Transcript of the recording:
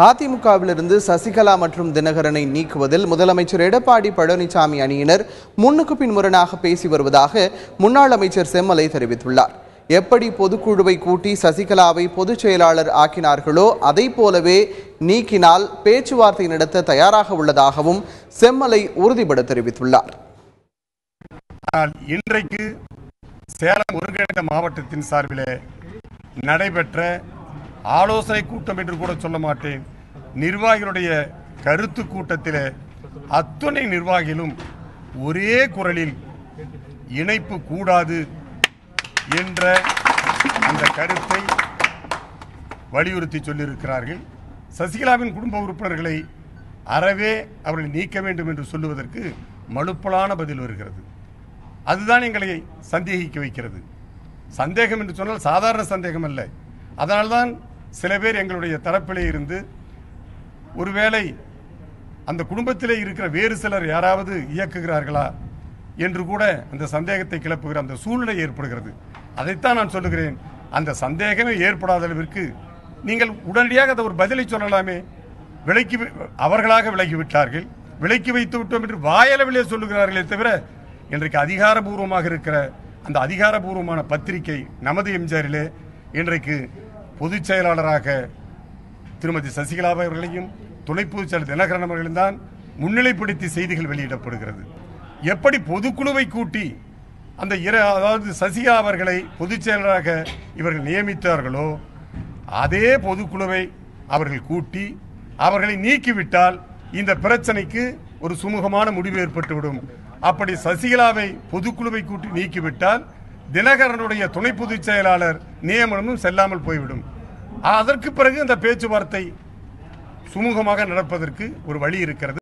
அதிமுகவிலிருந்து சசிகலா மற்றும் தினகரனை நீக்குவதில் முதலமைச்சர் எடப்பாடி பழனிசாமி அணியினர் முன்னுக்கு பின் முரணாக பேசி வருவதாக முன்னாள் அமைச்சர் செம்மலை தெரிவித்துள்ளார். எப்படி பொதுக்குழுவை கூட்டி சசிகலாவை பொதுச் செயலாளர் ஆக்கினார்களோ அதை போலவே நீக்கினால் பேச்சுவார்த்தை நடத்த தயாராக உள்ளதாகவும் செம்மலை உறுதிபட தெரிவித்துள்ளார். இன்றைக்கு சேலம் ஒருங்கிணைந்த மாவட்டத்தின் சார்பில் நடைபெற்ற ஆலோசனை கூட்டம் என்று கூட சொல்ல மாட்டேன், நிர்வாகிகளுடைய கருத்து கூட்டத்தில் அத்துணை நிர்வாகிகளும் ஒரே குரலில் இணைப்பு கூடாது என்ற அந்த கருத்தை வலியுறுத்தி சொல்லியிருக்கிறார்கள். சசிகலாவின் குடும்ப உறுப்பினர்களை அறவே அவர்களை நீக்க வேண்டும் என்று சொல்லுவதற்கு மழுப்பலான பதில் வருகிறது. அதுதான் எங்களை சந்தேகிக்க வைக்கிறது. சந்தேகம் என்று சொன்னால் சாதாரண சந்தேகம் அல்ல. அதனால்தான் சில பேர் எங்களுடைய தரப்பிலே இருந்து ஒருவேளை அந்த குடும்பத்திலே இருக்கிற வேறு சிலர் யாராவது இயக்குகிறார்களா என்று கூட அந்த சந்தேகத்தை கிளப்புகிற அந்த சூழ்நிலை ஏற்படுகிறது. அதைத்தான் நான் சொல்லுகிறேன். அந்த சந்தேகமே ஏற்படாத அளவிற்கு நீங்கள் உடனடியாக அதை ஒரு பதிலை சொல்லலாமே. அவர்களாக விலகிவிட்டார்கள், விலக்கி வைத்து விட்டோம் என்று வாயளவிலே சொல்லுகிறார்களே தவிர இன்றைக்கு அதிகாரபூர்வமாக இருக்கிற அந்த அதிகாரபூர்வமான பத்திரிகை நமது எம்ஜிஆரிலே இன்றைக்கு பொதுச் செயலாளராக திருமதி சசிகலா அவர்களையும் துணை பொதுச் செயலர் தினகரன் அவர்களையும் தான் முன்னிலைப்படுத்தி செய்திகள் வெளியிடப்படுகிறது. எப்படி பொதுக்குழுவை கூட்டி அந்த அதாவது சசிகலா அவர்களை பொதுச் செயலராக இவர்கள் நியமித்தார்களோ அதே பொதுக்குழுவை அவர்கள் கூட்டி அவர்களை நீக்கிவிட்டால் இந்த பிரச்சனைக்கு ஒரு சுமூகமான முடிவு ஏற்பட்டுவிடும். அப்படி சசிகலாவை பொதுக்குழுவை கூட்டி நீக்கிவிட்டால் தினகரனுடைய துணை பொதுச் செயலாளர் நியமனமும் செல்லாமல் போய்விடும். அதற்கு பிறகு அந்த பேச்சுவார்த்தை சுமூகமாக நடப்பதற்கு ஒரு வழி இருக்கிறது.